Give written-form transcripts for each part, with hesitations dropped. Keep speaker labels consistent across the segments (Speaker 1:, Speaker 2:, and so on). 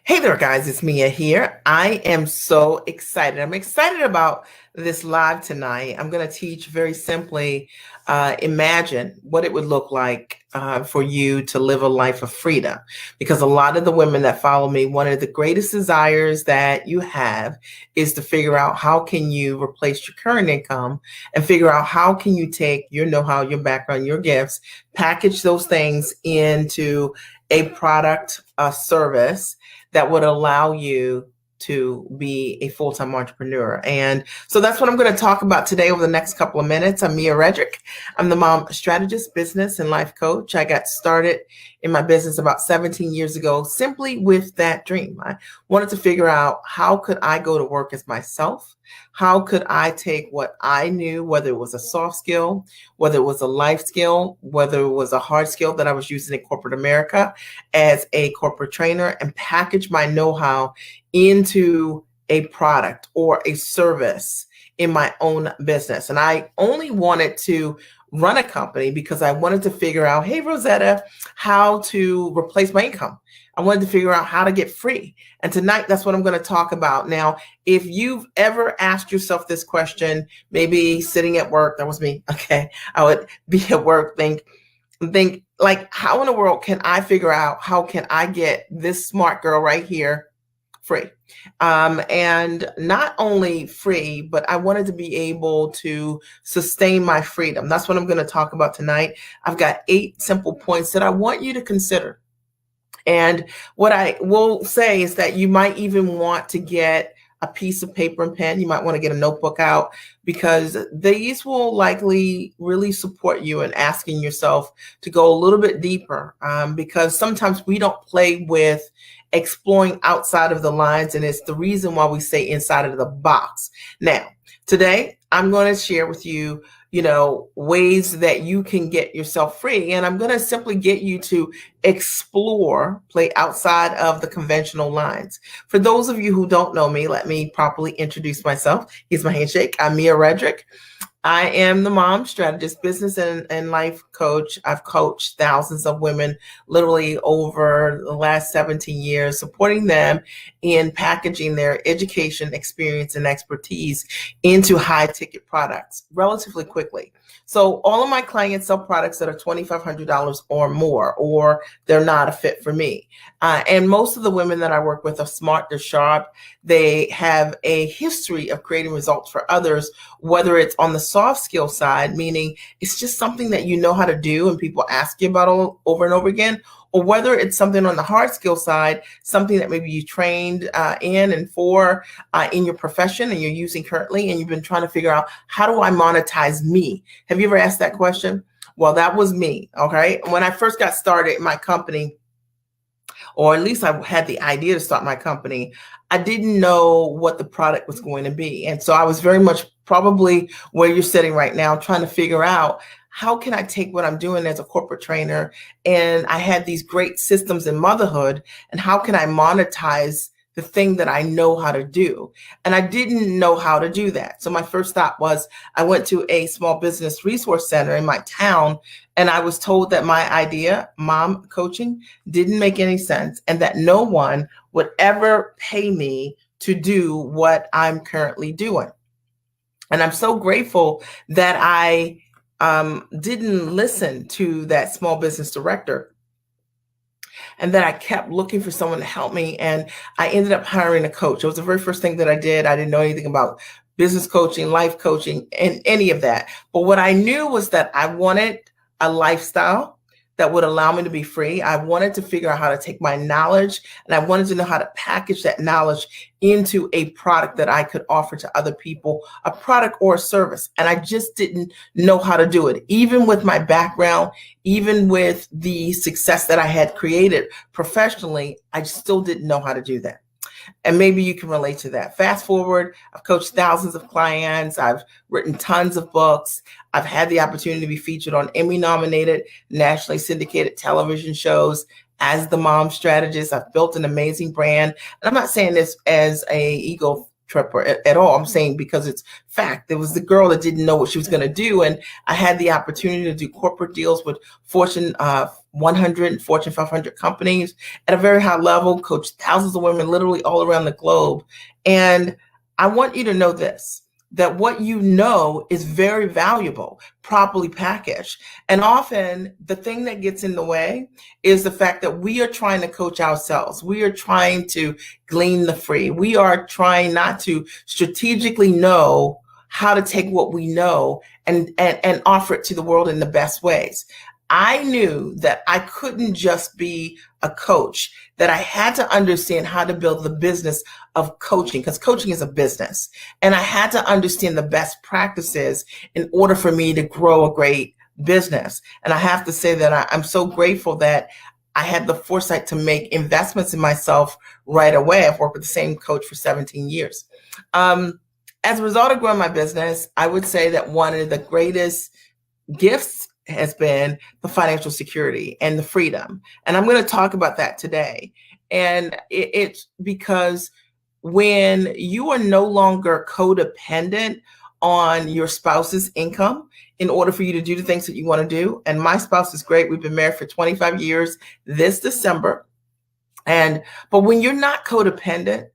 Speaker 1: Hey there, guys. It's Mia here. I am so excited. I'm excited about this live tonight. I'm going to teach very simply, imagine what it would look like for you to live a life of freedom. Because a lot of the women that follow me, one of the greatest desires that you have is to figure out how can you replace your current income and figure out how can you take your know-how, your background, your gifts, package those things into a product, a service that would allow you to be a full-time entrepreneur. And so that's what I'm going to talk about today over the next couple of minutes. I'm Mia Redrick. I'm the mom strategist, business and life coach. I got started in my business about 17 years ago, simply with that dream. I wanted to figure out how could I go to work as myself? How could I take what I knew, whether it was a soft skill, whether it was a life skill, whether it was a hard skill that I was using in corporate America as a corporate trainer, and package my know-how into a product or a service in my own business. And I only wanted to run a company because I wanted to figure out, hey, Rosetta, how to replace my income. I wanted to figure out how to get free. And tonight, that's what I'm going to talk about. Now, if you've ever asked yourself this question, maybe sitting at work, that was me. Okay. I would be at work, think like, how in the world can I figure out how can I get this smart girl right here free? And not only free, but I wanted to be able to sustain my freedom. That's what I'm going to talk about tonight. I've got 8 simple points that I want you to consider. And what I will say is that you might even want to get a piece of paper and pen. You might want to get a notebook out because these will likely really support you in asking yourself to go a little bit deeper, because sometimes we don't play with exploring outside of the lines, and it's the reason why we stay inside of the box. Now, today, I'm going to share with you, ways that you can get yourself free. And I'm going to simply get you to explore, play outside of the conventional lines. For those of you who don't know me, let me properly introduce myself. Here's my handshake. I'm Mia Redrick. I am the mom strategist, business and life coach. I've coached thousands of women literally over the last 17 years, supporting them in packaging their education, experience, and expertise into high ticket products relatively quickly. So all of my clients sell products that are $2,500 or more, or they're not a fit for me. And most of the women that I work with are smart, they're sharp. They have a history of creating results for others, whether it's on the soft skill side, meaning it's just something that you know how to do and people ask you about over and over again, or whether it's something on the hard skill side, something that maybe you trained in and for in your profession and you're using currently, and you've been trying to figure out, how do I monetize me? Have you ever asked that question? Well, that was me, okay? When I first got started in my company, or at least I had the idea to start my company, I didn't know what the product was going to be. And so I was very much probably where you're sitting right now, trying to figure out, how can I take what I'm doing as a corporate trainer, and I had these great systems in motherhood, and how can I monetize the thing that I know how to do? And I didn't know how to do that. So my first thought was, I went to a small business resource center in my town, and I was told that my idea, mom coaching, didn't make any sense, and that no one would ever pay me to do what I'm currently doing. And I'm so grateful that I didn't listen to that small business director, and that I kept looking for someone to help me. And I ended up hiring a coach. It was the very first thing that I did. I didn't know anything about business coaching, life coaching, and any of that. But what I knew was that I wanted a lifestyle that would allow me to be free. I wanted to figure out how to take my knowledge, and I wanted to know how to package that knowledge into a product that I could offer to other people, a product or a service. And I just didn't know how to do it. Even with my background, even with the success that I had created professionally, I still didn't know how to do that. And maybe you can relate to that. Fast forward, I've coached thousands of clients. I've written tons of books. I've had the opportunity to be featured on Emmy nominated, nationally syndicated television shows as the mom strategist. I've built an amazing brand. And I'm not saying this as a ego trip or at all. I'm saying because it's fact. There was the girl that didn't know what she was going to do. And I had the opportunity to do corporate deals with Fortune 100 and Fortune 500 companies at a very high level, coached thousands of women literally all around the globe. And I want you to know this, that what you know is very valuable, properly packaged. And often the thing that gets in the way is the fact that we are trying to coach ourselves. We are trying to glean the free. We are trying not to strategically know how to take what we know and offer it to the world in the best ways. I knew that I couldn't just be a coach, that I had to understand how to build the business of coaching, because coaching is a business. And I had to understand the best practices in order for me to grow a great business. And I have to say that I'm so grateful that I had the foresight to make investments in myself right away. I've worked with the same coach for 17 years. As a result of growing my business, I would say that one of the greatest gifts has been the financial security and the freedom. And I'm going to talk about that today. And it's because when you are no longer codependent on your spouse's income in order for you to do the things that you want to do, and my spouse is great. We've been married for 25 years this December. But when you're not codependent,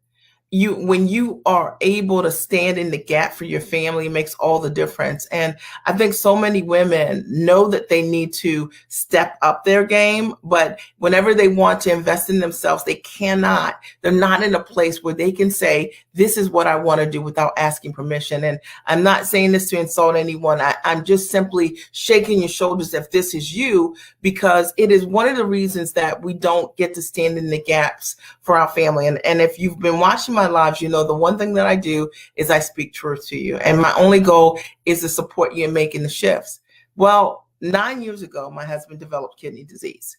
Speaker 1: when you are able to stand in the gap for your family, it makes all the difference. And I think so many women know that they need to step up their game, but whenever they want to invest in themselves, they cannot. They're not in a place where they can say, this is what I want to do without asking permission. And I'm not saying this to insult anyone. I'm just simply shaking your shoulders if this is you, because it is one of the reasons that we don't get to stand in the gaps for our family. And if you've been watching my lives, you know, the one thing that I do is I speak truth to you. And my only goal is to support you in making the shifts. Well, 9 years ago, my husband developed kidney disease,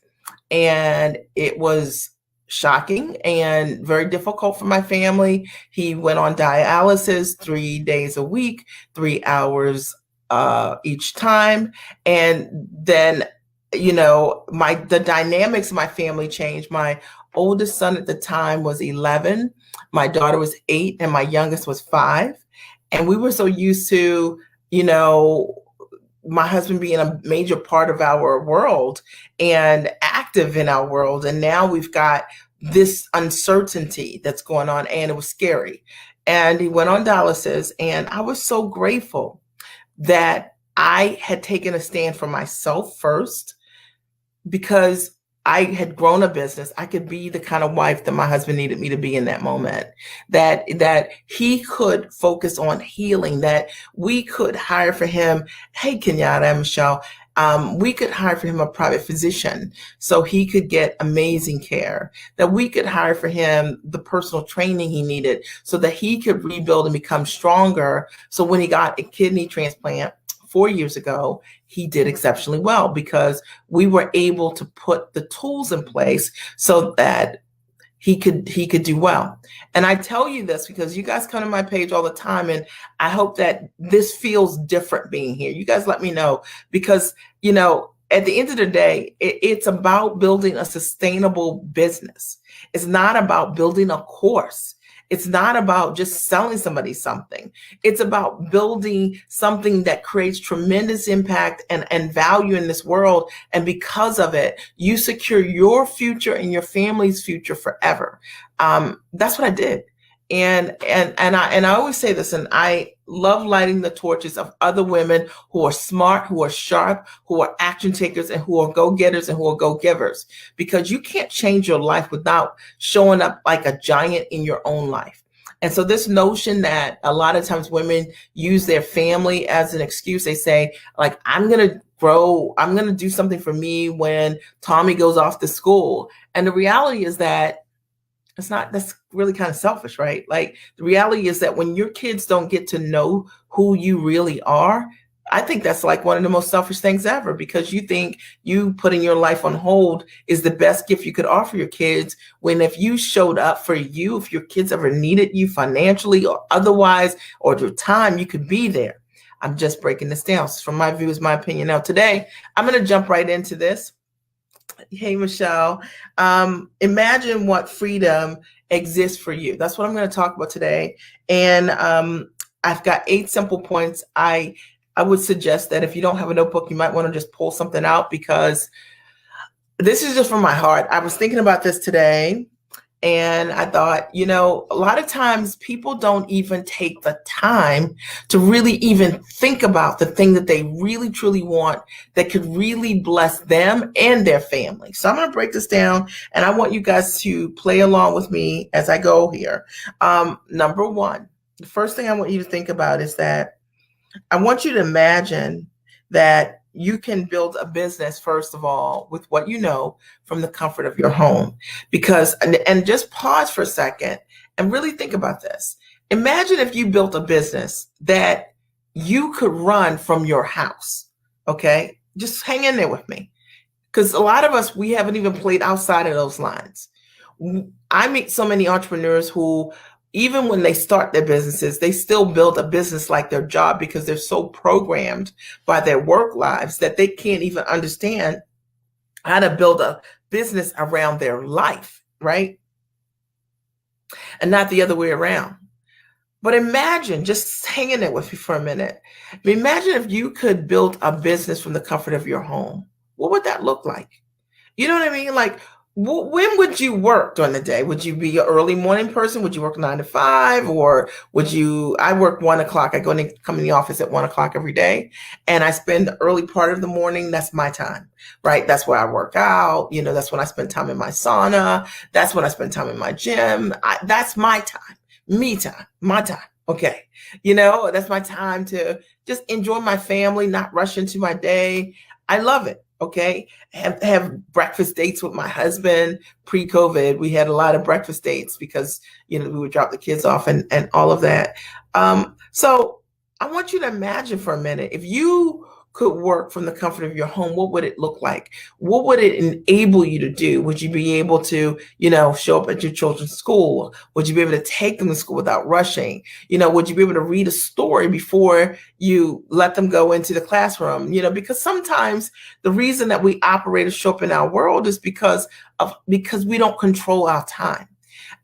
Speaker 1: and it was shocking and very difficult for my family. He went on dialysis 3 days a week, 3 hours each time. And then, you know, the dynamics of my family changed. My oldest son at the time was 11, my daughter was 8, and my youngest was 5. And we were so used to, you know, my husband being a major part of our world and active in our world. And now we've got this uncertainty that's going on, and it was scary. And he went on dialysis, and I was so grateful that I had taken a stand for myself first, because I had grown a business. I could be the kind of wife that my husband needed me to be in that moment, that he could focus on healing, that we could hire for him. Hey, Kenyatta and Michelle, we could hire for him a private physician so he could get amazing care, that we could hire for him the personal training he needed so that he could rebuild and become stronger. So when he got a kidney transplant 4 years ago, he did exceptionally well, because we were able to put the tools in place so that he could do well. And I tell you this because you guys come to my page all the time, and I hope that this feels different being here. You guys let me know, because, you know, at the end of the day, it's about building a sustainable business. It's not about building a course. It's not about just selling somebody something. It's about building something that creates tremendous impact and value in this world. And because of it, you secure your future and your family's future forever. That's what I did. And I always say this, and I love lighting the torches of other women who are smart, who are sharp, who are action takers, and who are go-getters and who are go-givers, because you can't change your life without showing up like a giant in your own life. And so this notion that a lot of times women use their family as an excuse, they say, like, I'm going to grow, I'm going to do something for me when Tommy goes off to school. And the reality is that that's really kind of selfish, right? Like, the reality is that when your kids don't get to know who you really are, I think that's like one of the most selfish things ever, because you think you putting your life on hold is the best gift you could offer your kids, when if you showed up for you, if your kids ever needed you financially or otherwise, or through time, you could be there. I'm just breaking this down. So from my view, is my opinion. Now today, I'm going to jump right into this. Hey, Michelle, imagine what freedom exists for you. That's what I'm going to talk about today. And I've got 8 simple points. I would suggest that if you don't have a notebook, you might want to just pull something out, because This is just from my heart. I was thinking about this today, and I thought, a lot of times people don't even take the time to really even think about the thing that they really truly want that could really bless them and their family. So I'm going to break this down, and I want you guys to play along with me as I go here. Number one, the first thing I want you to think about is that I want you to imagine that you can build a business, first of all, with what you know from the comfort of your home. Because, and just pause for a second and really think about this. Imagine if you built a business that you could run from your house. Okay. Just hang in there with me. Because a lot of us, we haven't even played outside of those lines. I meet so many entrepreneurs who, even when they start their businesses, they still build a business like their job because they're so programmed by their work lives that they can't even understand how to build a business around their life, right? And not the other way around. But imagine, just hang in there with me for a minute. Imagine if you could build a business from the comfort of your home. What would that look like? You know what I mean? Like, when would you work during the day? Would you be an early morning person? Would you work 9 to 5? Or would you, I work 1 o'clock. I come in the office at 1 o'clock every day. And I spend the early part of the morning. That's my time, right? That's where I work out. That's when I spend time in my sauna. That's when I spend time in my gym. That's my time, me time, my time. Okay. That's my time to just enjoy my family, not rush into my day. I love it. Okay. Have breakfast dates with my husband. Pre-COVID, we had a lot of breakfast dates because, we would drop the kids off and all of that. So I want you to imagine for a minute, if you could work from the comfort of your home, what would it look like? What would it enable you to do? Would you be able to, show up at your children's school? Would you be able to take them to school without rushing? Would you be able to read a story before you let them go into the classroom? Because sometimes the reason that we operate or show up in our world is because we don't control our time.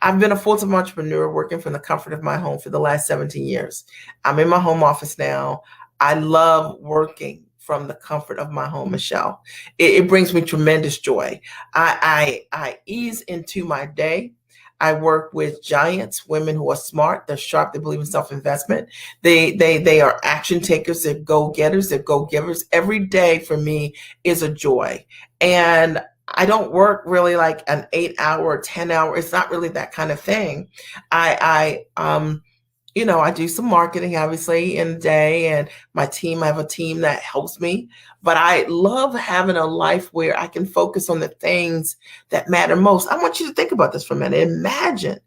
Speaker 1: I've been a full-time entrepreneur working from the comfort of my home for the last 17 years. I'm in my home office now. I love working from the comfort of my home, Michelle. It brings me tremendous joy. I ease into my day. I work with giants, women who are smart, they're sharp, they believe in self-investment. They are action takers, they're go-getters, they're go-givers. Every day for me is a joy. And I don't work really like an 8-hour or 10-hour. It's not really that kind of thing. I do some marketing obviously in the day, and I have a team that helps me, but I love having a life where I can focus on the things that matter most. I want you to think about this for a minute. Imagine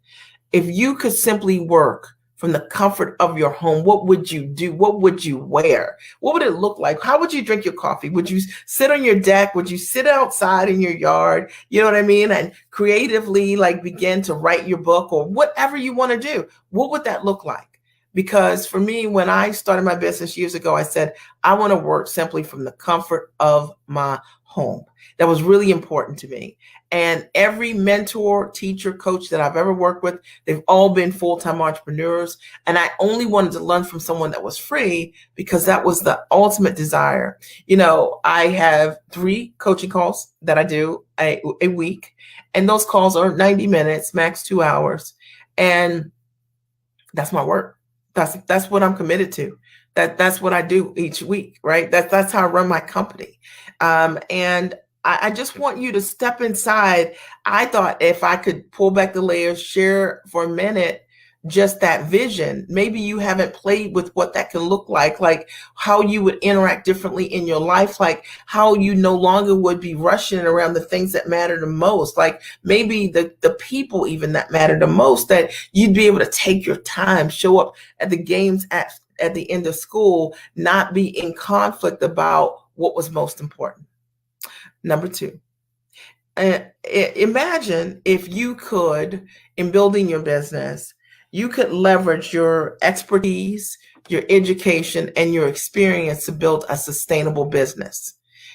Speaker 1: if you could simply work from the comfort of your home. What would you do? What would you wear? What would it look like? How would you drink your coffee? Would you sit on your deck? Would you sit outside in your yard? You know what I mean? And creatively begin to write your book or whatever you want to do. What would that look like? Because for me, when I started my business years ago, I said, I want to work simply from the comfort of my home. That was really important to me. And every mentor, teacher, coach that I've ever worked with, they've all been full-time entrepreneurs. And I only wanted to learn from someone that was free because that was the ultimate desire. I have 3 coaching calls that I do a week. And those calls are 90 minutes, max 2 hours. And that's my work. That's what I'm committed to. That's what I do each week, right? That's how I run my company. And I just want you to step inside. I thought if I could pull back the layers, share for a minute, just that vision. Maybe you haven't played with what that can look like how you would interact differently in your life, like how you no longer would be rushing around the things that matter the most, like maybe the people even that matter the most, that you'd be able to take your time, show up at the games at the end of school, not be in conflict about what was most important. Number 2, imagine if you could, in building your business, you could leverage your expertise, your education, and your experience to build a sustainable business.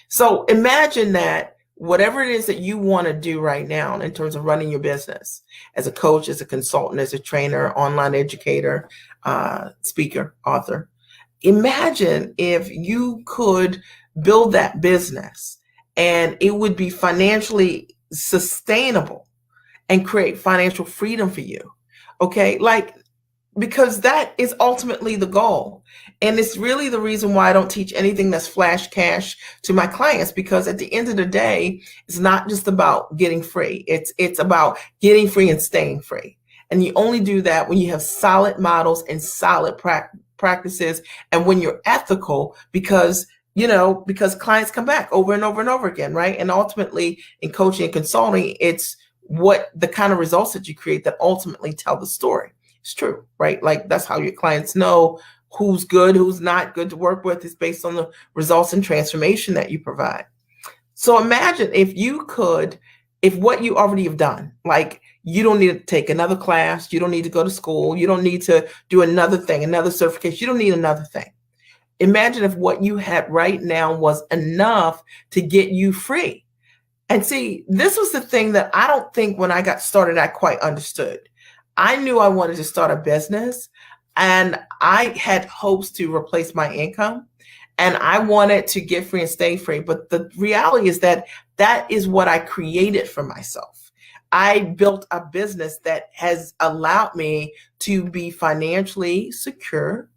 Speaker 1: So imagine that whatever it is that you want to do right now in terms of running your business, as a coach, as a consultant, as a trainer, online educator, speaker, author, imagine if you could build that business and it would be financially sustainable and create financial freedom for you. Okay. Like, because that is ultimately the goal. And it's really the reason why I don't teach anything that's flash cash to my clients, because at the end of the day, it's not just about getting free. It's about getting free and staying free. And you only do that when you have solid models and solid practices, and when you're ethical, because because clients come back over and over and over again, right? And ultimately in coaching and consulting, it's what the kind of results that you create that ultimately tell the story. It's true, right? Like, that's how your clients know who's good, who's not good to work with, is based on the results and transformation that you provide. So imagine if what you already have done, like, you don't need to take another class, you don't need to go to school, you don't need to do another thing, another certification, you don't need another thing. Imagine if what you had right now was enough to get you free. And see, this was the thing that I don't think when I got started, I quite understood. I knew I wanted to start a business, and I had hopes to replace my income, and I wanted to get free and stay free. But the reality is that that is what I created for myself. I built a business that has allowed me to be financially secure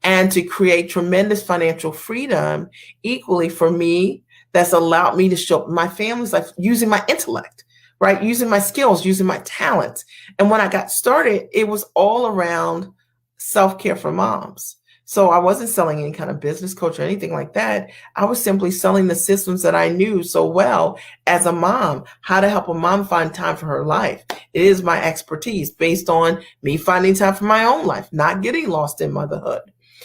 Speaker 1: and to create tremendous financial freedom equally for me. That's allowed me to show my family's life using my intellect, right? Using my skills, using my talents. And when I got started, it was all around self-care for moms. So I wasn't selling any kind of business coach or anything like that. I was simply selling the systems that I knew so well as a mom, how to help a mom find time for her life. It is my expertise based on me finding time for my own life, not getting lost in motherhood.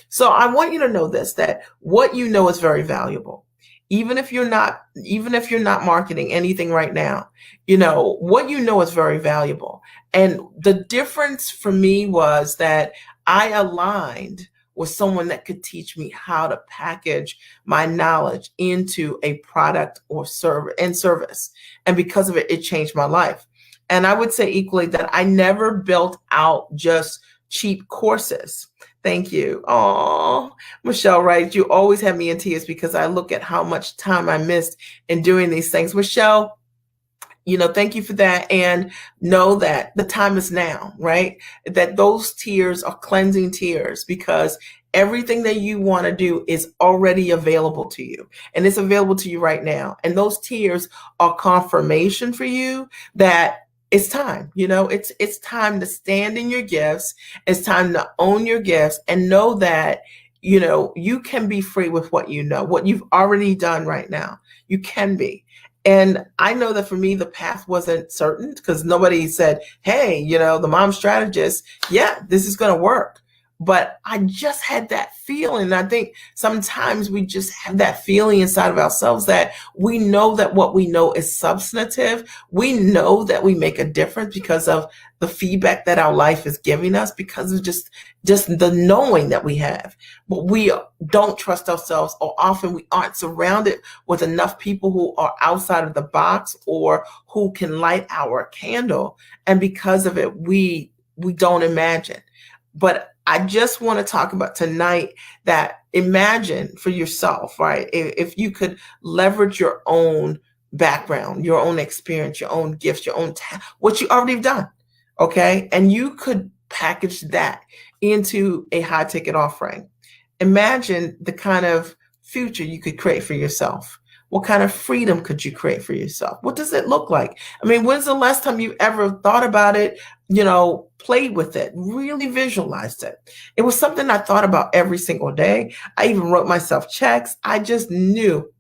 Speaker 1: So I want you to know this, that what you know is very valuable. Even if you're not marketing anything right now, what you know is very valuable. And the difference for me was that I aligned with someone that could teach me how to package my knowledge into a product or service. And because of it, it changed my life. And I would say equally that I never built out just cheap courses. Thank you. Oh, Michelle writes, you always have me in tears because I look at how much time I missed in doing these things. Michelle, thank you for that. And know that the time is now, right? That those tears are cleansing tears, because everything that you want to do is already available to you, and it's available to you right now. And those tears are confirmation for you that it's time. It's time to stand in your gifts. It's time to own your gifts and know that you can be free with what what you've already done right now. You can be. And I know that for me, the path wasn't certain, because nobody said, hey, the mom strategist, yeah, this is going to work. But I just had that feeling. I think sometimes we just have that feeling inside of ourselves that we know that what we know is substantive. We know that we make a difference because of the feedback that our life is giving us, because of just the knowing that we have. But we don't trust ourselves, or often we aren't surrounded with enough people who are outside of the box or who can light our candle. And because of it, we don't imagine. But I just want to talk about tonight that imagine for yourself, right? If you could leverage your own background, your own experience, your own gifts, your own what you already have done, okay? And you could package that into a high ticket offering. Imagine the kind of future you could create for yourself. What kind of freedom could you create for yourself? What does it look like? I mean, when's the last time you ever thought about it, played with it, really visualized it? It was something I thought about every single day. I even wrote myself checks. I just knew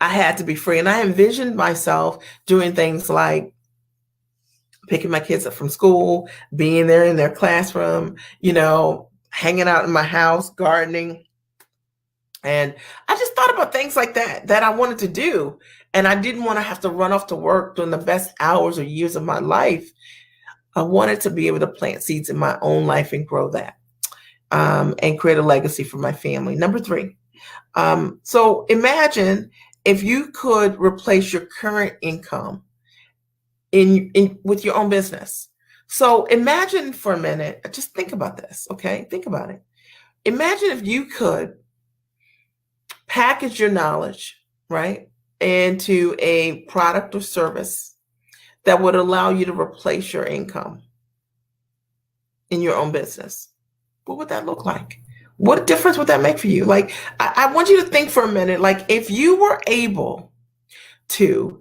Speaker 1: I had to be free. And I envisioned myself doing things like picking my kids up from school, being there in their classroom, hanging out in my house, gardening. And I just thought about things like that I wanted to do. And I didn't want to have to run off to work during the best hours or years of my life. I wanted to be able to plant seeds in my own life and grow that, and create a legacy for my family. Number 3. So imagine if you could replace your current income with your own business. So imagine for a minute, just think about this, okay? Think about it. Imagine if you could package your knowledge, right? into a product or service that would allow you to replace your income in your own business, what would that look like? What difference would that make for you? Like, I want you to think for a minute, like if you were able to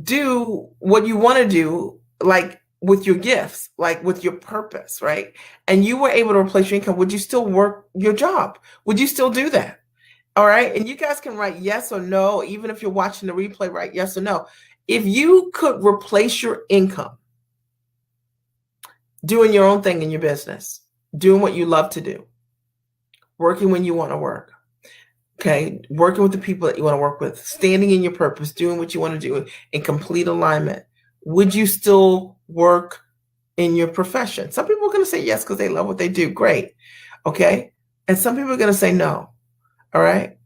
Speaker 1: do what you want to do, like with your gifts, like with your purpose, right? And you were able to replace your income, would you still work your job? Would you still do that? All right. And you guys can write yes or no, even if you're watching the replay, write yes or no. If you could replace your income doing your own thing in your business, doing what you love to do, working when you want to work, okay, working with the people that you want to work with, standing in your purpose, doing what you want to do in complete alignment, would you still work in your profession? Some people are going to say yes because they love what they do. Great. Okay. And some people are going to say no. All right.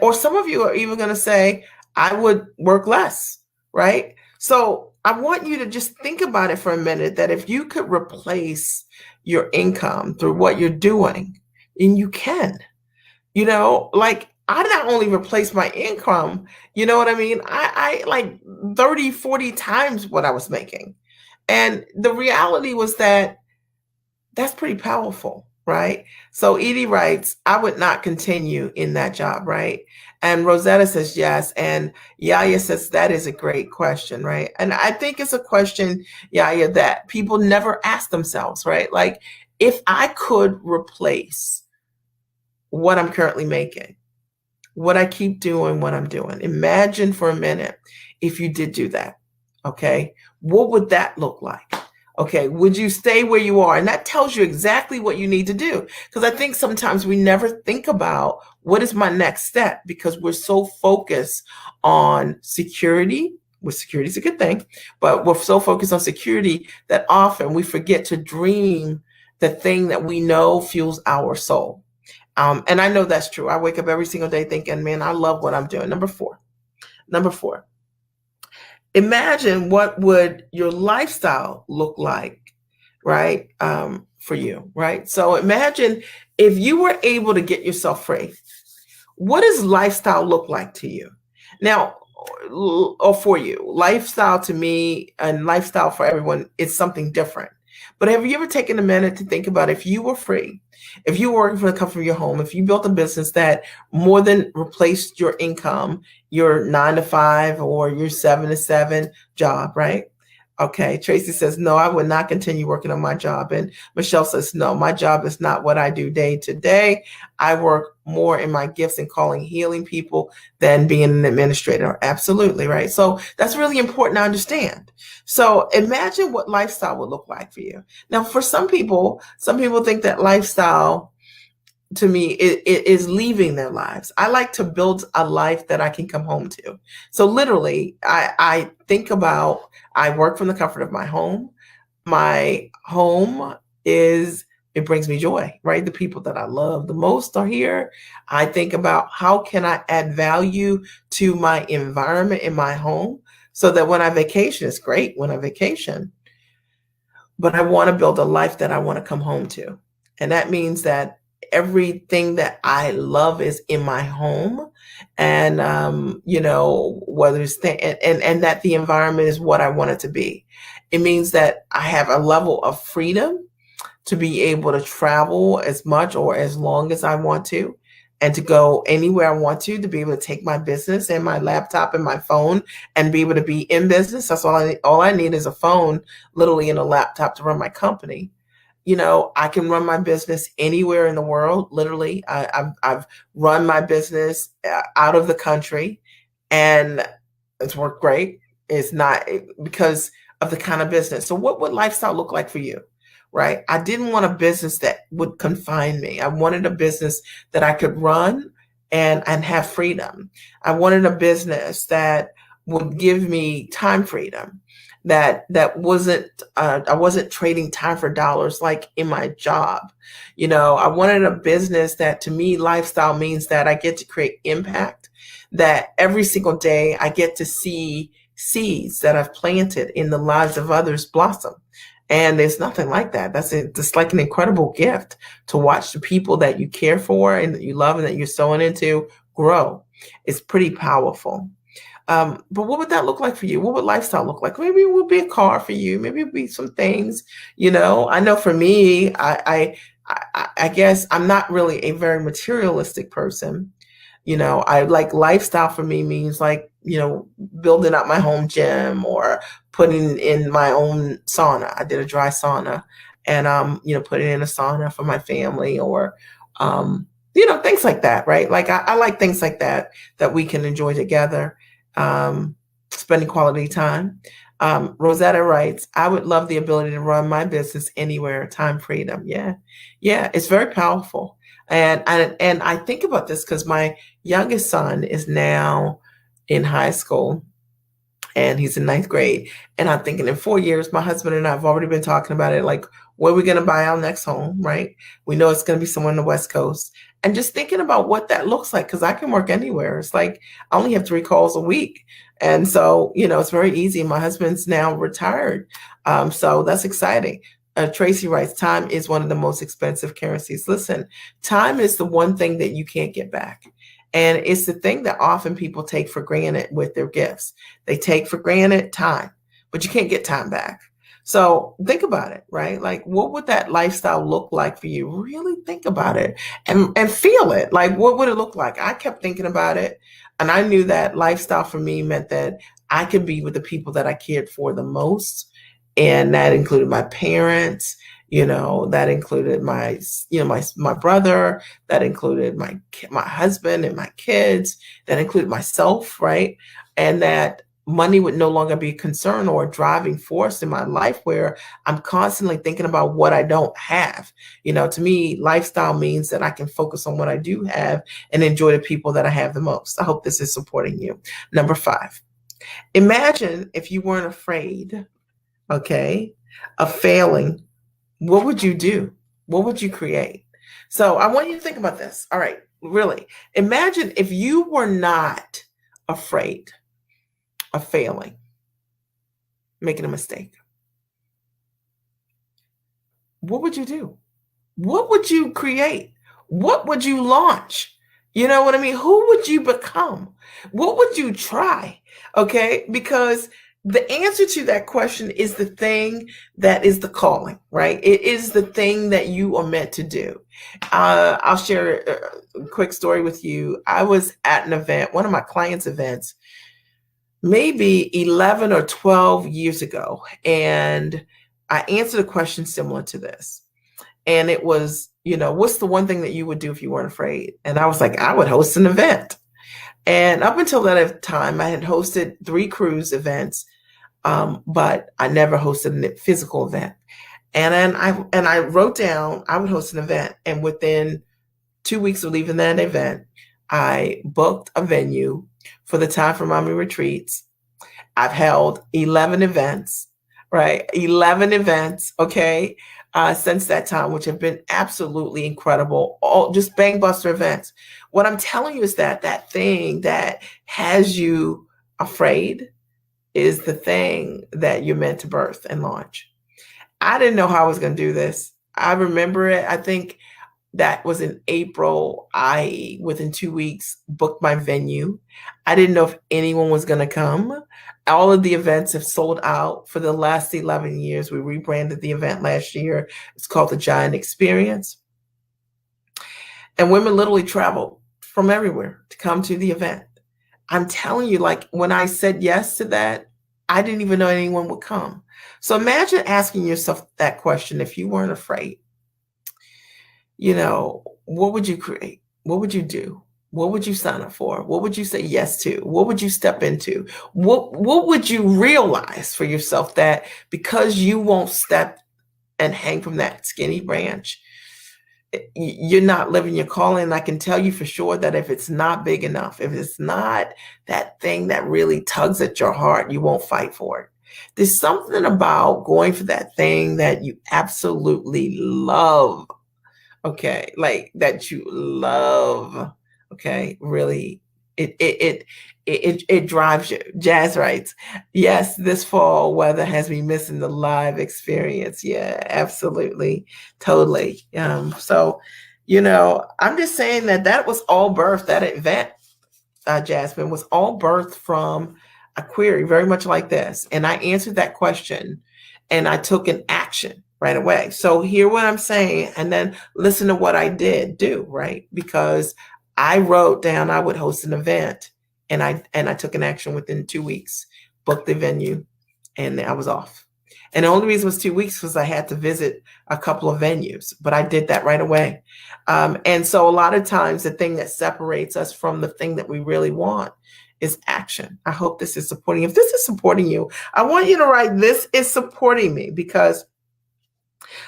Speaker 1: Or some of you are even going to say, I would work less. Right. So I want you to just think about it for a minute, that if you could replace your income through what you're doing, and you can, like I not only replaced my income, you know what I mean? I like 30, 40 times what I was making. And the reality was that that's pretty powerful, right? So Edie writes, I would not continue in that job, right? And Rosetta says yes. And Yaya says that is a great question, right? And I think it's a question, Yaya, that people never ask themselves, right? Like, if I could replace what I'm currently making, would I keep doing what I'm doing? Imagine for a minute if you did do that, okay? What would that look like? Okay, would you stay where you are? And that tells you exactly what you need to do. Because I think sometimes we never think about what is my next step, because we're so focused on security. Well, security is a good thing, but we're so focused on security that often we forget to dream the thing that we know fuels our soul. And I know that's true. I wake up every single day thinking, man, I love what I'm doing. Number four, imagine what would your lifestyle look like, right? For you, right? So imagine if you were able to get yourself free, what does lifestyle look like to you? Now, or for you, lifestyle to me and lifestyle for everyone is something different. But have you ever taken a minute to think about, if you were free, if you were working from the comfort of your home, if you built a business that more than replaced your income, your 9 to 5 or your 7 to 7 job, right? Okay, Tracy says, no, I would not continue working on my job. And Michelle says, no, my job is not what I do day to day. I work more in my gifts and calling, healing people, than being an administrator. Absolutely, right? So that's really important to understand. So imagine what lifestyle would look like for you. Now, for some people think that lifestyle to me it is leaving their lives. I like to build a life that I can come home to. So literally, I think about, I work from the comfort of my home. My home it brings me joy, right? The people that I love the most are here. I think about, how can I add value to my environment in my home, so that when I vacation, it's great when I vacation, but I want to build a life that I want to come home to. And that means that everything that I love is in my home. And, whether it's, and that the environment is what I want it to be. It means that I have a level of freedom to be able to travel as much or as long as I want to, and to go anywhere I want to be able to take my business and my laptop and my phone and be able to be in business. That's all I need. All I need is a phone, literally, and a laptop to run my company. I can run my business anywhere in the world. Literally, I've run my business out of the country, and it's worked great. It's not because of the kind of business. So what would lifestyle look like for you? Right? I didn't want a business that would confine me. I wanted a business that I could run and have freedom. I wanted a business that would give me time freedom. That wasn't I wasn't trading time for dollars like in my job. I wanted a business that, to me, lifestyle means that I get to create impact, that every single day I get to see seeds that I've planted in the lives of others blossom. And there's nothing like that. It's like an incredible gift to watch the people that you care for and that you love and that you're sowing into grow is pretty powerful. But what would that look like for you? What would lifestyle look like? Maybe it would be a car for you. Maybe it would be some things. I know for me, I guess I'm not really a very materialistic person. I like lifestyle for me means like, building up my home gym or putting in my own sauna. I did a dry sauna and, putting in a sauna for my family or, things like that, right? Like I like things like that we can enjoy together, spending quality time. Rosetta writes, I would love the ability to run my business anywhere, time freedom. Yeah. Yeah. It's very powerful. And I think about this because my youngest son is now in high school and he's in ninth grade. And I'm thinking in 4 years, my husband and I have already been talking about it, like where we're going to buy our next home, right? We know it's going to be somewhere on the West Coast. And just thinking about what that looks like, because I can work anywhere. It's like I only have 3 calls a week. And so, it's very easy. My husband's now retired. So that's exciting. Tracy writes, time is one of the most expensive currencies. Listen, time is the one thing that you can't get back. And it's the thing that often people take for granted with their gifts. They take for granted time, but you can't get time back. So think about it, right? Like, what would that lifestyle look like for you? Really think about it and feel it. Like, what would it look like? I kept thinking about it, and I knew that lifestyle for me meant that I could be with the people that I cared for the most. And that included my parents, that included my brother, that included my husband and my kids, that included myself, right? And that money would no longer be a concern or a driving force in my life where I'm constantly thinking about what I don't have. To me, lifestyle means that I can focus on what I do have and enjoy the people that I have the most. I hope this is supporting you. Number 5, imagine if you weren't afraid, okay, of failing. What would you do? What would you create? So I want you to think about this. All right, really. Imagine if you were not afraid of failing, making a mistake. What would you do? What would you create? What would you launch? You know what I mean? Who would you become? What would you try? Okay, because the answer to that question is the thing that is the calling, right? It is the thing that you are meant to do. I'll share a quick story with you. I was at an event, one of my clients' events, maybe 11 or 12 years ago, and I answered a question similar to this. And it was, what's the one thing that you would do if you weren't afraid? And I was like, I would host an event. And up until that time, I had hosted 3 cruise events, but I never hosted a physical event. And then I wrote down I would host an event, and within 2 weeks of leaving that event, I booked a venue for the Time for Mommy retreats. I've held 11 events, right? 11 events, okay, since that time, which have been absolutely incredible, all just bangbuster events. What I'm telling you is that thing that has you afraid is the thing that you're meant to birth and launch. I didn't know how I was going to do this. I remember it. I think that was in April. I, within 2 weeks, booked my venue. I didn't know if anyone was going to come. All of the events have sold out for the last 11 years. We rebranded the event last year. It's called the Giant Experience. And women literally traveled from everywhere to come to the event. I'm telling you, like when I said yes to that, I didn't even know anyone would come. So imagine asking yourself that question if you weren't afraid. What would you create? What would you do? What would you sign up for? What would you say yes to? What would you step into? What would you realize for yourself that because you won't step and hang from that skinny branch, you're not living your calling? And I can tell you for sure that if it's not big enough, if it's not that thing that really tugs at your heart, you won't fight for it. There's something about going for that thing that you absolutely love, okay, like that you love, okay, really, it drives you. Jazz writes, yes, this fall weather has me missing the live experience. Yeah, absolutely, totally. So I'm just saying that was all birth, that event Jasmine, was all birthed from a query, very much like this. And I answered that question and I took an action right away. So hear what I'm saying and then listen to what I did do, right? Because I wrote down I would host an event and I took an action within 2 weeks, booked the venue, and I was off. And the only reason it was 2 weeks was I had to visit a couple of venues, but I did that right away. And so a lot of times the thing that separates us from the thing that we really want is action. I hope this is supporting. If this is supporting you, I want you to write, this is supporting me, because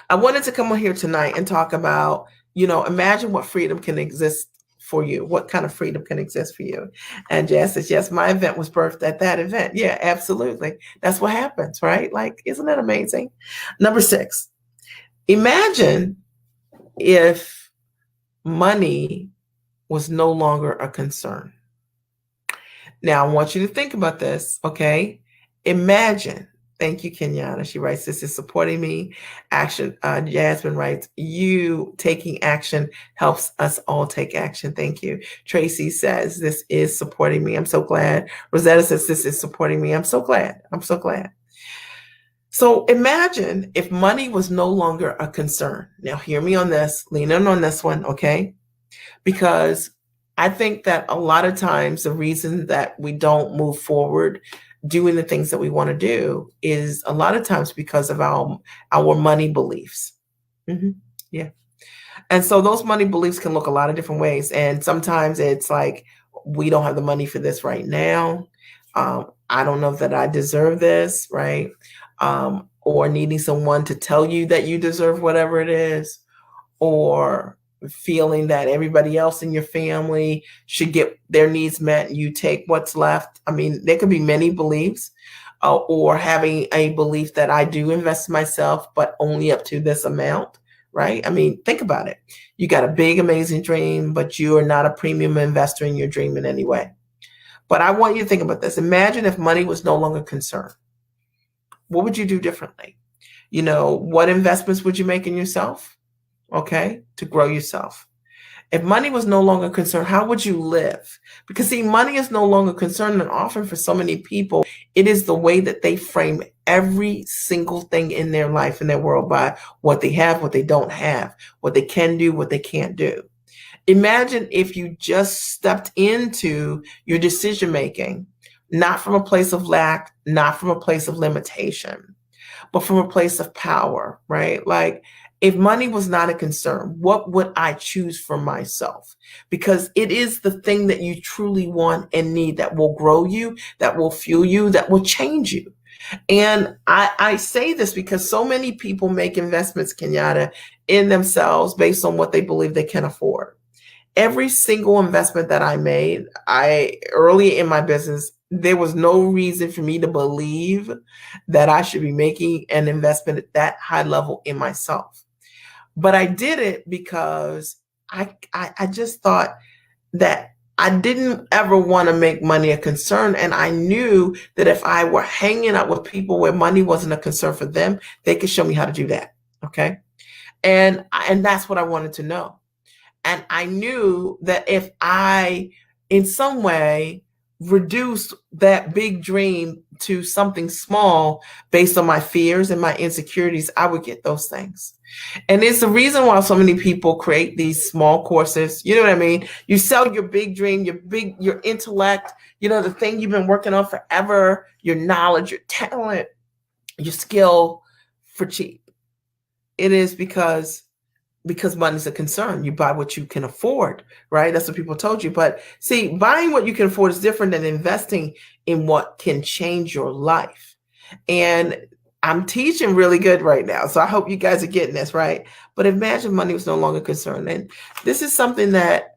Speaker 1: I wanted to come on here tonight and talk about, imagine what freedom can exist for you. What kind of freedom can exist for you? And Jazz says, yes, my event was birthed at that event. Yeah, absolutely. That's what happens, right? Like, isn't that amazing? Number 6, imagine if money was no longer a concern. Now, I want you to think about this, okay? Imagine. Thank you, Kenyatta. She writes, this is supporting me. Action. Jasmine writes, you taking action helps us all take action. Thank you. Tracy says, this is supporting me. I'm so glad. Rosetta says, this is supporting me. I'm so glad. I'm so glad. So imagine if money was no longer a concern. Now, hear me on this. Lean in on this one, okay? Because I think that a lot of times the reason that we don't move forward doing the things that we want to do is a lot of times because of our money beliefs. Yeah. And so those money beliefs can look a lot of different ways. And sometimes it's like, we don't have the money for this right now. I don't know that I deserve this, right? Or needing someone to tell you that you deserve whatever it is, or feeling that everybody else in your family should get their needs met and you take what's left. I mean, there could be many beliefs, or having a belief that I do invest in myself, but only up to this amount, right? I mean, think about it. You got a big, amazing dream, but you are not a premium investor in your dream in any way. But I want you to think about this. Imagine if money was no longer concerned. What would you do differently? What investments would you make in yourself? Okay, to grow yourself. If money was no longer concerned, how would you live? Because see, money is no longer concerned, and often for so many people, it is the way that they frame every single thing in their life, in their world, by what they have, what they don't have, what they can do, what they can't do. Imagine if you just stepped into your decision making, not from a place of lack, not from a place of limitation, but from a place of power, right? Like, if money was not a concern, what would I choose for myself? Because it is the thing that you truly want and need that will grow you, that will fuel you, that will change you. And I say this because so many people make investments, Kenyatta, in themselves based on what they believe they can afford. Every single investment that I made, early in my business, there was no reason for me to believe that I should be making an investment at that high level in myself. But I did it because I just thought that I didn't ever want to make money a concern. And I knew that if I were hanging out with people where money wasn't a concern for them, they could show me how to do that. Okay. And that's what I wanted to know. And I knew that if I, in some way, reduced that big dream to something small based on my fears and my insecurities, I would get those things. And it's the reason why so many people create these small courses. You know what I mean? You sell your big dream, your intellect, the thing you've been working on forever, your knowledge, your talent, your skill for cheap. It is because money's a concern. You buy what you can afford, right? That's what people told you. But see, buying what you can afford is different than investing in what can change your life. And I'm teaching really good right now, so I hope you guys are getting this, right? But imagine money was no longer concerned. And this is something that,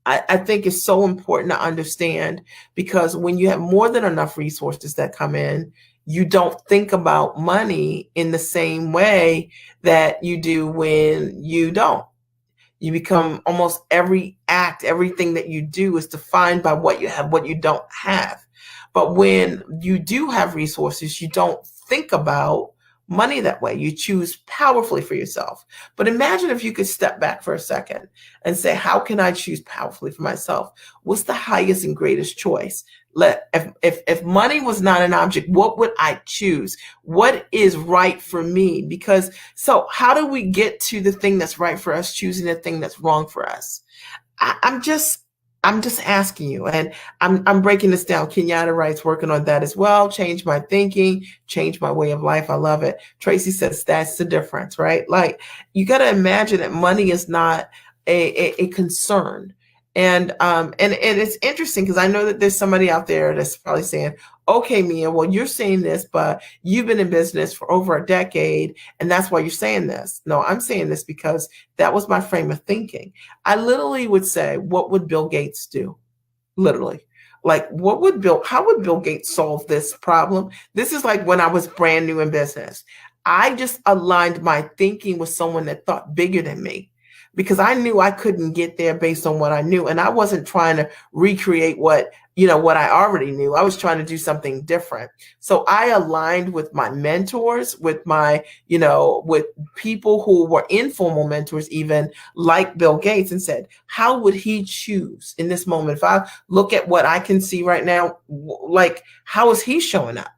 Speaker 1: I think is so important to understand, because when you have more than enough resources that come in, you don't think about money in the same way that you do when you don't. You become almost everything that you do is defined by what you have, what you don't have. But when you do have resources, you don't think about money that way. You choose powerfully for yourself. But imagine if you could step back for a second and say, how can I choose powerfully for myself? What's the highest and greatest choice? If money was not an object, what would I choose? What is right for me? Because so how do we get to the thing that's right for us, choosing the thing that's wrong for us? I'm just asking you, and I'm breaking this down. Kenyatta writes, working on that as well. Change my thinking, change my way of life. I love it. Tracy says that's the difference, right? Like you got to imagine that money is not a concern. And it's interesting because I know that there's somebody out there that's probably saying, okay, Mia, well, you're saying this, but you've been in business for over a decade, and that's why you're saying this. No, I'm saying this because that was my frame of thinking. I literally would say, what would Bill Gates do? Literally. Like, how would Bill Gates solve this problem? This is like when I was brand new in business. I just aligned my thinking with someone that thought bigger than me because I knew I couldn't get there based on what I knew. And I wasn't trying to recreate what I already knew. I was trying to do something different. So I aligned with my mentors, with with people who were informal mentors, even like Bill Gates, and said, how would he choose in this moment? If I look at what I can see right now, like, how is he showing up?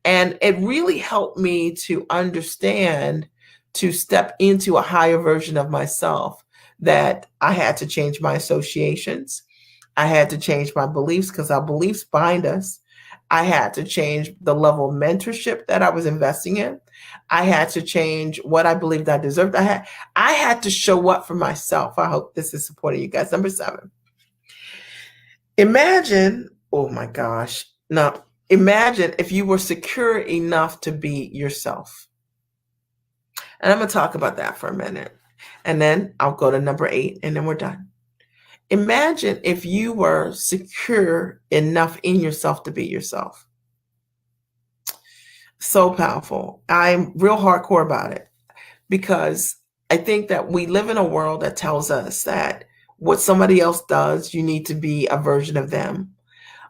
Speaker 1: And it really helped me to understand, to step into a higher version of myself, that I had to change my associations. I had to change my beliefs because our beliefs bind us. I had to change the level of mentorship that I was investing in. I had to change what I believed I deserved. I had to show up for myself. I hope this is supporting you guys. Number 7. Imagine, oh my gosh. Now, imagine if you were secure enough to be yourself. And I'm going to talk about that for a minute. And then I'll go to number 8 and then we're done. Imagine if you were secure enough in yourself to be yourself. So powerful. I'm real hardcore about it because I think that we live in a world that tells us that what somebody else does, you need to be a version of them.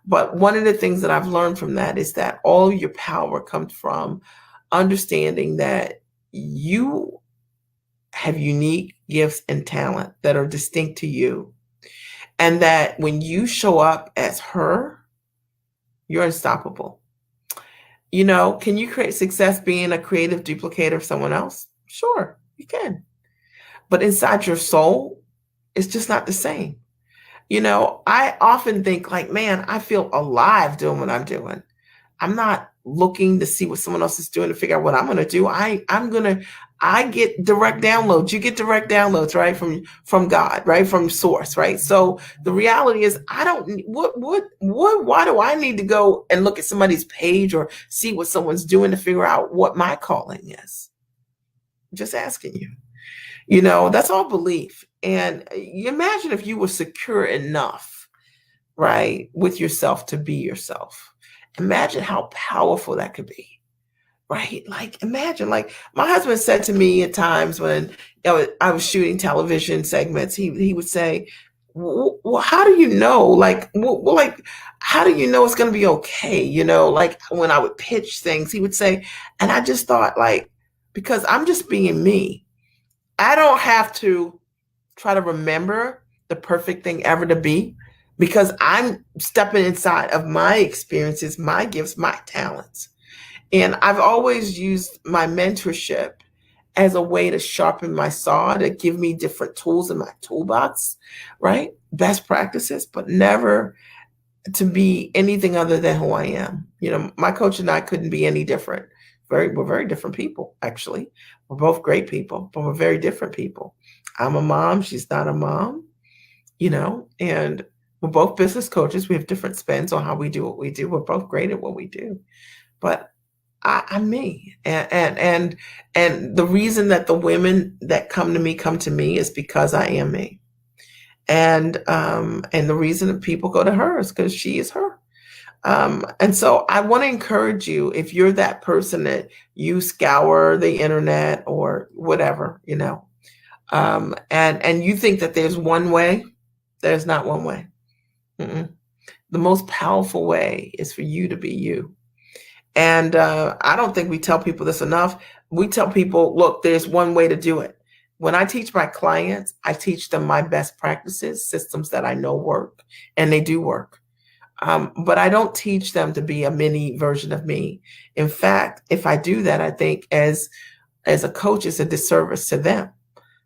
Speaker 1: But one of the things that I've learned from that is that all your power comes from understanding that you have unique gifts and talent that are distinct to you. And that when you show up as her, you're unstoppable. Can you create success being a creative duplicator of someone else? Sure, you can. But inside your soul, it's just not the same. I often think like, man, I feel alive doing what I'm doing. I'm not looking to see what someone else is doing to figure out what I'm going to do. I get direct downloads. You get direct downloads, right? From God, right? From source, right? So the reality is why do I need to go and look at somebody's page or see what someone's doing to figure out what my calling is? Just asking you. That's all belief. And you imagine if you were secure enough, right, with yourself to be yourself. Imagine how powerful that could be, right? Like, imagine, like my husband said to me at times when I was shooting television segments, he would say, well, how do you know? Like, how do you know it's going to be okay? Like when I would pitch things, he would say, and I just thought, like, because I'm just being me. I don't have to try to remember the perfect thing ever to be, because I'm stepping inside of my experiences, my gifts, my talents. And I've always used my mentorship as a way to sharpen my saw, to give me different tools in my toolbox, right? Best practices, but never to be anything other than who I am. My coach and I couldn't be any different. We're very different people, actually. We're both great people, but we're very different people. I'm a mom. She's not a mom, and we're both business coaches. We have different spins on how we do what we do. We're both great at what we do, but I'm me. And the reason that the women that come to me is because I am me. And the reason that people go to her is because she is her. And so I want to encourage you, if you're that person that you scour the internet or whatever, and you think that there's one way, there's not one way. Mm-mm. The most powerful way is for you to be you. And I don't think we tell people this enough. We tell people, look, there's one way to do it. When I teach my clients, I teach them my best practices, systems that I know work, and they do work. But I don't teach them to be a mini version of me. In fact, if I do that, I think as a coach, it's a disservice to them,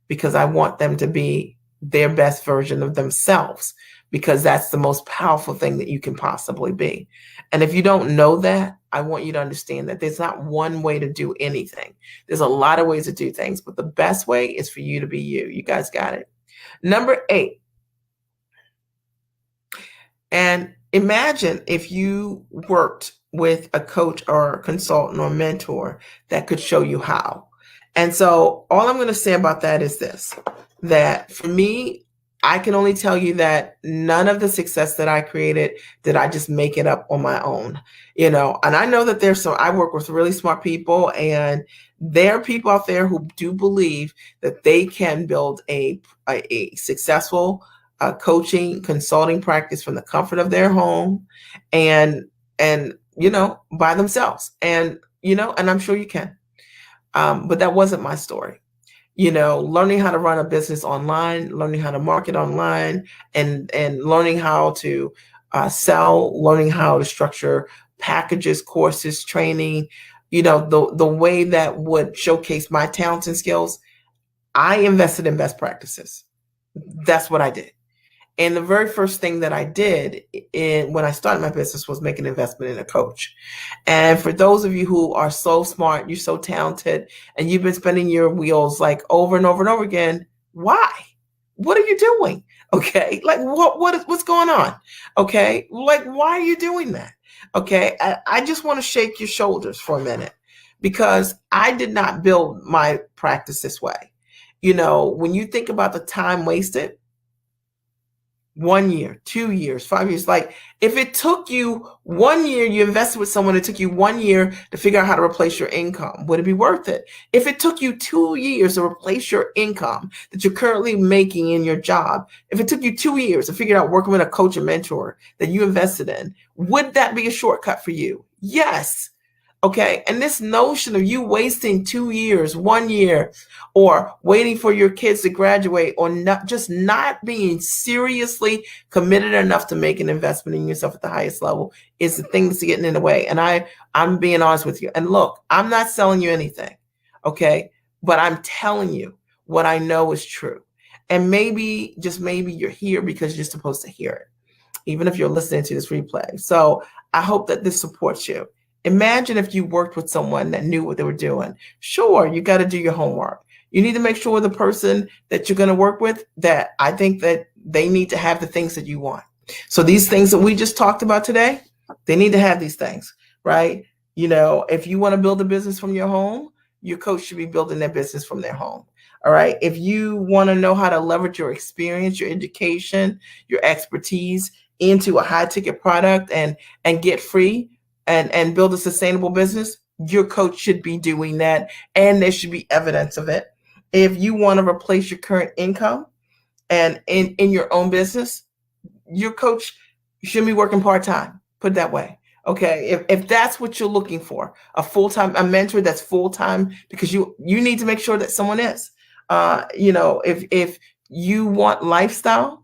Speaker 1: because I want them to be their best version of themselves, because that's the most powerful thing that you can possibly be. And if you don't know that, I want you to understand that there's not one way to do anything. There's a lot of ways to do things, but the best way is for you to be you. You guys got it. Number 8. And imagine if you worked with a coach or a consultant or mentor that could show you how. And so all I'm going to say about that is this, that for me, I can only tell you that none of the success that I created did I just make it up on my own, and I know that I work with really smart people, and there are people out there who do believe that they can build a successful coaching, consulting practice from the comfort of their home and by themselves. And I'm sure you can. But that wasn't my story. Learning how to run a business online, learning how to market online, and learning how to sell, learning how to structure packages, courses, training, the way that would showcase my talents and skills. I invested in best practices. That's what I did. And the very first thing that I did when I started my business was make an investment in a coach. And for those of you who are so smart, you're so talented, and you've been spinning your wheels like over and over and over again, why? What are you doing? Okay, like what's going on? Okay, like why are you doing that? Okay, I just want to shake your shoulders for a minute, because I did not build my practice this way. When you think about the time wasted, 1 year, 2 years, 5 years. Like if it took you 1 year, you invested with someone, it took you 1 year to figure out how to replace your income, would it be worth it? If it took you 2 years to replace your income that you're currently making in your job, if it took you 2 years to figure out working with a coach or mentor that you invested in, would that be a shortcut for you? Yes. Okay. And this notion of you wasting 2 years, 1 year, or waiting for your kids to graduate, or not being seriously committed enough to make an investment in yourself at the highest level is the thing that's getting in the way. And I'm being honest with you. And look, I'm not selling you anything. Okay. But I'm telling you what I know is true. And maybe, just maybe, you're here because you're supposed to hear it, even if you're listening to this replay. So I hope that this supports you. Imagine if you worked with someone that knew what they were doing. Sure, you got to do your homework. You need to make sure the person that you're going to work with, that I think that they need to have the things that you want. So these things that we just talked about today, they need to have these things, right? If you want to build a business from your home, your coach should be building their business from their home. All right. If you want to know how to leverage your experience, your education, your expertise into a high ticket product and get free, and build a sustainable business, your coach should be doing that, and there should be evidence of it. If you want to replace your current income and in your own business, your coach should be working part-time, put it that way. Okay, if that's what you're looking for, a mentor that's full-time, because you need to make sure that someone is. If you want lifestyle,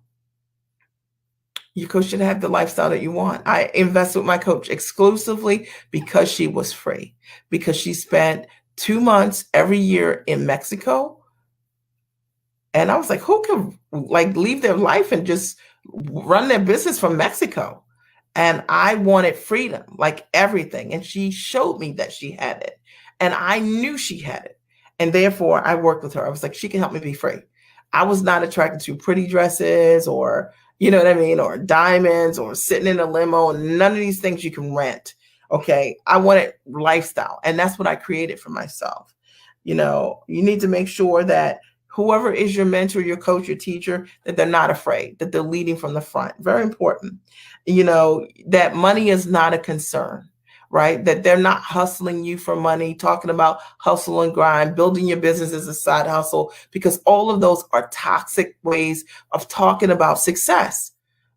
Speaker 1: your coach should have the lifestyle that you want. I invested with my coach exclusively because she was free, because she spent 2 months every year in Mexico. And I was like, who can leave their life and just run their business from Mexico? And I wanted freedom, like everything. And she showed me that she had it. And I knew she had it. And therefore I worked with her. I was like, she can help me be free. I was not attracted to pretty dresses or, or diamonds or sitting in a limo. None of these things you can rent. Okay. I wanted lifestyle. And that's what I created for myself. You need to make sure that whoever is your mentor, your coach, your teacher, that they're not afraid, that they're leading from the front. Very important. That money is not a concern, right? That they're not hustling you for money, talking about hustle and grind, building your business as a side hustle, because all of those are toxic ways of talking about success.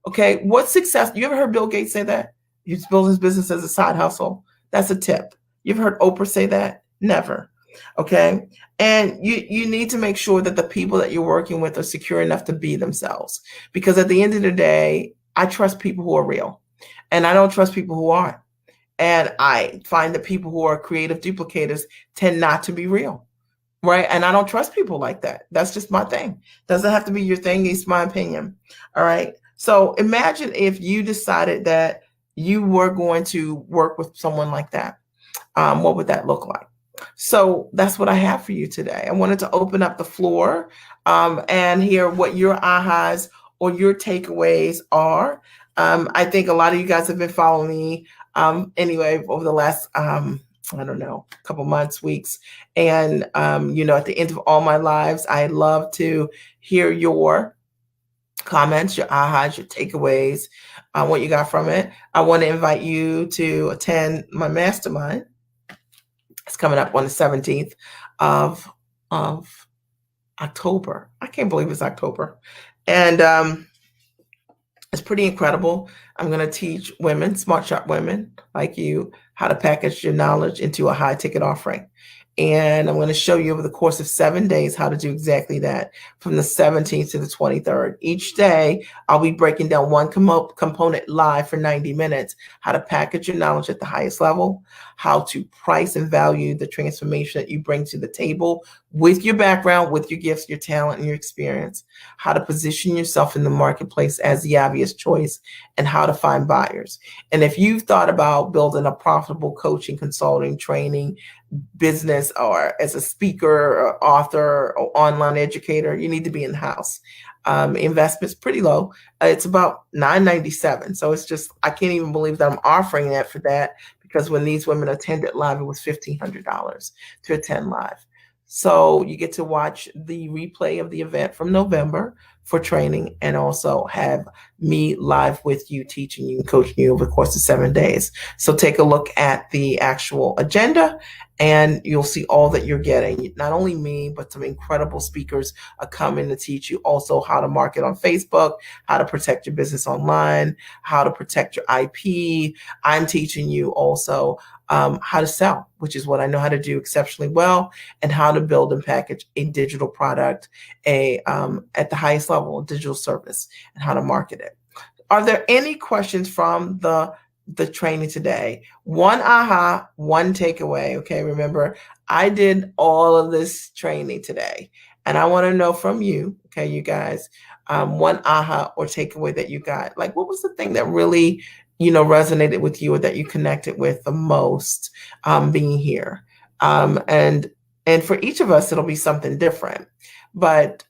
Speaker 1: Okay. What success? You ever heard Bill Gates say that? He's building his business as a side hustle. That's a tip. You've heard Oprah say that? Never. Okay. And you need to make sure that the people that you're working with are secure enough to be themselves. Because at the end of the day, I trust people who are real and I don't trust people who aren't. And I find that people who are creative duplicators tend not to be real. Right. And I don't trust people like that. That's just my thing. Doesn't have to be your thing. It's my opinion. All right. So imagine if you decided that you were going to work with someone like that. What would that look like? So that's what I have for you today. I wanted to open up the floor and hear what your ahas or your takeaways are. I think a lot of you guys have been following me anyway over the last, I don't know, couple months, weeks. And, at the end of all my lives, I love to hear your comments, your ahas, your takeaways, what you got from it. I want to invite you to attend my mastermind. It's coming up on the 17th of October. I can't believe it's October. And it's pretty incredible. I'm going to teach women, smart, sharp women like you, how to package your knowledge into a high ticket offering. And I'm going to show you over the course of 7 days how to do exactly that from the 17th to the 23rd. Each day, I'll be breaking down one component live for 90 minutes, how to package your knowledge at the highest level, how to price and value the transformation that you bring to the table with your background, with your gifts, your talent, and your experience, how to position yourself in the marketplace as the obvious choice, and how to find buyers. And if you've thought about building a profitable coaching, consulting, training, business, or as a speaker or author or online educator, you need to be in the house. Investment's pretty low. It's about $997. So it's just, I can't even believe that I'm offering that for that, because when these women attended live, it was $1,500 to attend live. So you get to watch the replay of the event from November for training, and also have me live with you, teaching you and coaching you over the course of 7 days. So take a look at the actual agenda and you'll see all that you're getting. Not only me, but some incredible speakers are coming to teach you also how to market on Facebook, how to protect your business online, how to protect your IP. I'm teaching you also how to sell, which is what I know how to do exceptionally well, and how to build and package a digital product, at the highest level, a digital service, and how to market it. Are there any questions from the training today? One aha, one takeaway. Okay, remember, I did all of this training today, and I want to know from you, okay, you guys, one aha or takeaway that you got. Like, what was the thing that really, resonated with you, or that you connected with the most, being here? And for each of us, it'll be something different. But,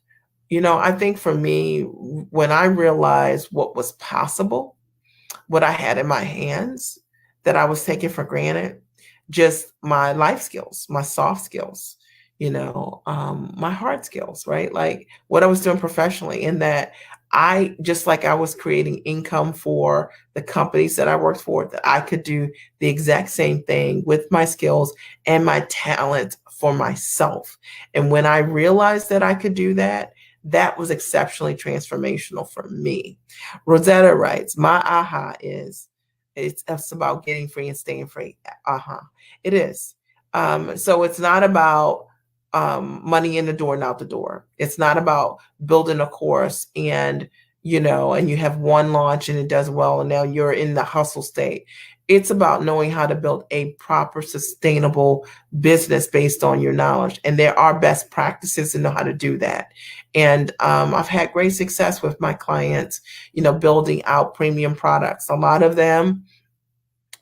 Speaker 1: I think for me, when I realized what was possible, what I had in my hands that I was taking for granted, just my life skills, my soft skills, my hard skills, right? Like what I was doing professionally, in that just like I was creating income for the companies that I worked for, that I could do the exact same thing with my skills and my talent for myself. And when I realized that I could do that, that was exceptionally transformational for me. Rosetta writes, my aha is, it's about getting free and staying free. It is. So it's not about money in the door and out the door. It's not about building a course and you have one launch and it does well and now you're in the hustle state. It's about knowing how to build a proper, sustainable business based on your knowledge. And there are best practices to know how to do that. And I've had great success with my clients, building out premium products. A lot of them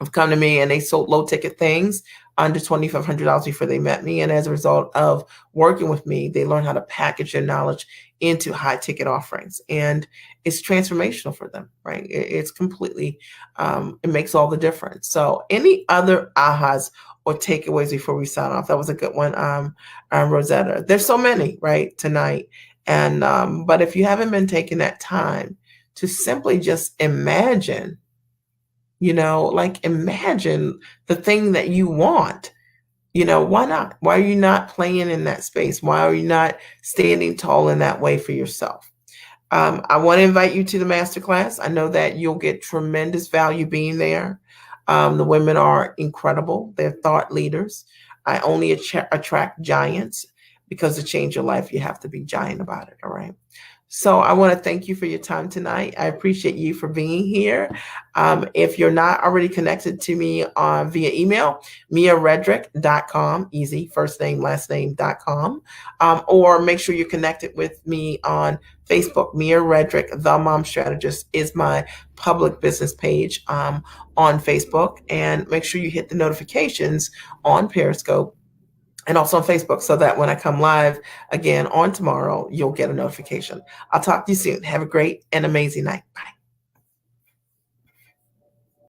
Speaker 1: have come to me and they sold low ticket things under $2,500 before they met me. And as a result of working with me, they learn how to package their knowledge into high ticket offerings. And it's transformational for them, right? It's completely, it makes all the difference. So any other ahas or takeaways before we sign off? That was a good one, Rosetta. There's so many, right, tonight. And, but if you haven't been taking that time to simply just imagine, imagine the thing that you want. Why not? Why are you not playing in that space? Why are you not standing tall in that way for yourself? I want to invite you to the masterclass. I know that you'll get tremendous value being there. The women are incredible. They're thought leaders. I only attract giants because to change your life, you have to be giant about it. All right. So I want to thank you for your time tonight. I appreciate you for being here. If you're not already connected to me via email, miaredrick.com, easy, first name, last name.com, or make sure you're connected with me on Facebook. Mia Redrick, The Mom Strategist, is my public business page on Facebook. And make sure you hit the notifications on Periscope and also on Facebook so that when I come live again on tomorrow, you'll get a notification. I'll talk to you soon. Have a great and amazing night. Bye.